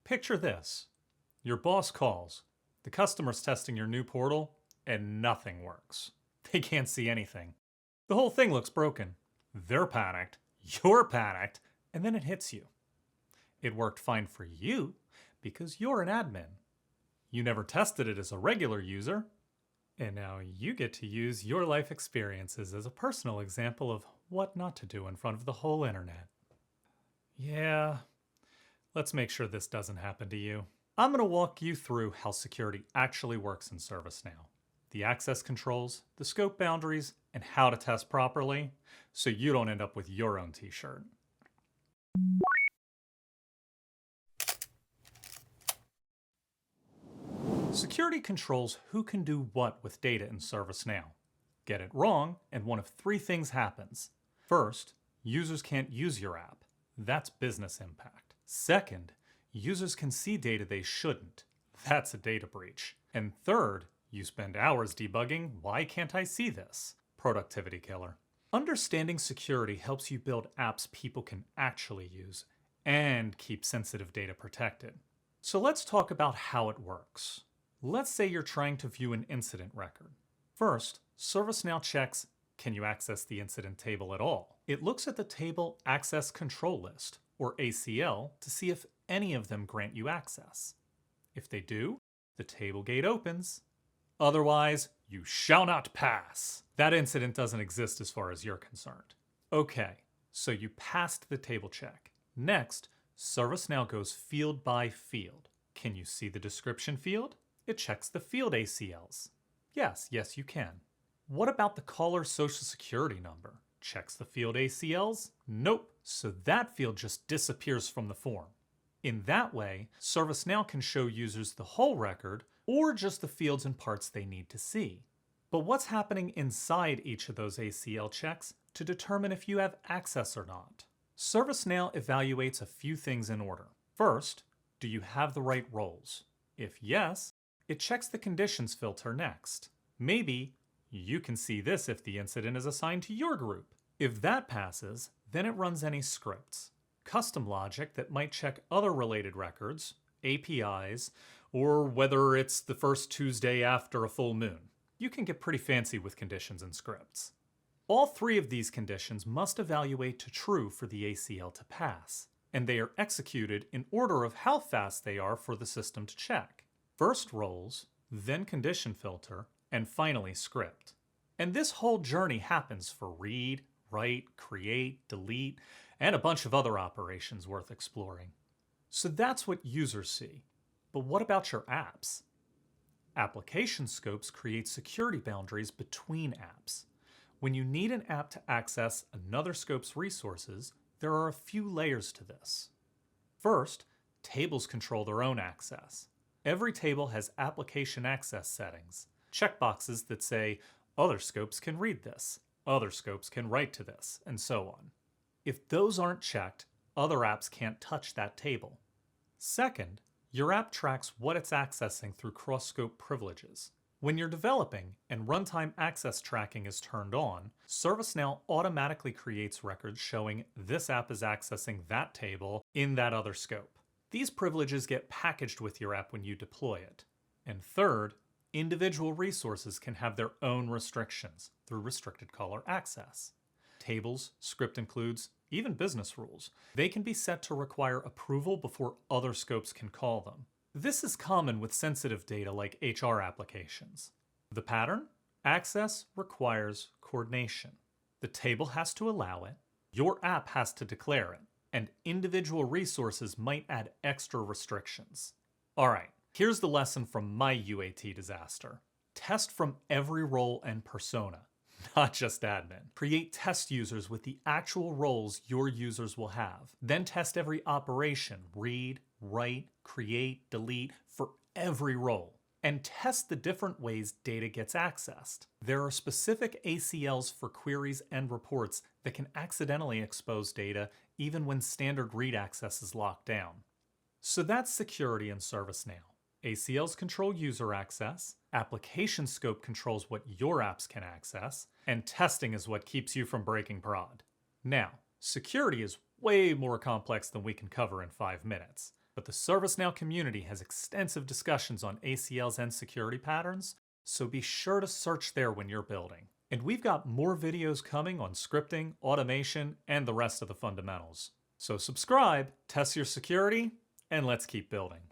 Picture this. Your boss calls. The customer's testing your new portal, and nothing works. They can't see anything. The whole thing looks broken. They're panicked, you're panicked, and then it hits you. It worked fine for you because you're an admin. You never tested it as a regular user, and now you get to use your life experiences as a personal example of what not to do in front of the whole internet. Yeah, let's make sure this doesn't happen to you. I'm going to walk you through how security actually works in ServiceNow, the access controls, the scope boundaries, and how to test properly so you don't end up with your own t-shirt. Security controls who can do what with data in ServiceNow. Get it wrong, and one of three things happens. First, users can't use your app. That's business impact. Second, users can see data they shouldn't. That's a data breach. And third, you spend hours debugging, why can't I see this? Productivity killer. Understanding security helps you build apps people can actually use and keep sensitive data protected. So let's talk about how it works. Let's say you're trying to view an incident record. First, ServiceNow checks, can you access the incident table at all? It looks at the table access control list, or ACL, to see if any of them grant you access. If they do, the table gate opens. Otherwise, you shall not pass. That incident doesn't exist as far as you're concerned. Okay, so you passed the table check. Next, ServiceNow goes field by field. Can you see the description field? It checks the field ACLs. Yes, you can. What about the caller's social security number? Checks the field ACLs? Nope. So that field just disappears from the form. In that way, ServiceNow can show users the whole record or just the fields and parts they need to see. But what's happening inside each of those ACL checks to determine if you have access or not? ServiceNow evaluates a few things in order. First, do you have the right roles? If yes, it checks the conditions filter next. Maybe you can see this if the incident is assigned to your group. If that passes, then it runs any scripts, custom logic that might check other related records, APIs, or whether it's the first Tuesday after a full moon. You can get pretty fancy with conditions and scripts. All three of these conditions must evaluate to true for the ACL to pass, and they are executed in order of how fast they are for the system to check. First roles, then condition filter, and finally script. And this whole journey happens for read, write, create, delete, and a bunch of other operations worth exploring. So that's what users see. But what about your apps? Application scopes create security boundaries between apps. When you need an app to access another scope's resources, there are a few layers to this. First, tables control their own access. Every table has application access settings, checkboxes that say, other scopes can read this, other scopes can write to this, and so on. If those aren't checked, other apps can't touch that table. Second, your app tracks what it's accessing through cross-scope privileges. When you're developing and runtime access tracking is turned on, ServiceNow automatically creates records showing this app is accessing that table in that other scope. These privileges get packaged with your app when you deploy it. And third, individual resources can have their own restrictions through restricted caller access. Tables, script includes, even business rules. They can be set to require approval before other scopes can call them. This is common with sensitive data like HR applications. The pattern? Access requires coordination. The table has to allow it, your app has to declare it, and individual resources might add extra restrictions. Alright, here's the lesson from my UAT disaster. Test from every role and persona, not just admin. Create test users with the actual roles your users will have. Then test every operation, read, write, create, delete, for every role. And test the different ways data gets accessed. There are specific ACLs for queries and reports that can accidentally expose data even when standard read access is locked down. So that's security in ServiceNow. ACLs control user access, application scope controls what your apps can access, and testing is what keeps you from breaking prod. Now, security is way more complex than we can cover in 5 minutes, But the ServiceNow community has extensive discussions on ACLs and security patterns, so be sure to search there when you're building. And we've got more videos coming on scripting, automation, and the rest of the fundamentals. So subscribe, test your security, and let's keep building.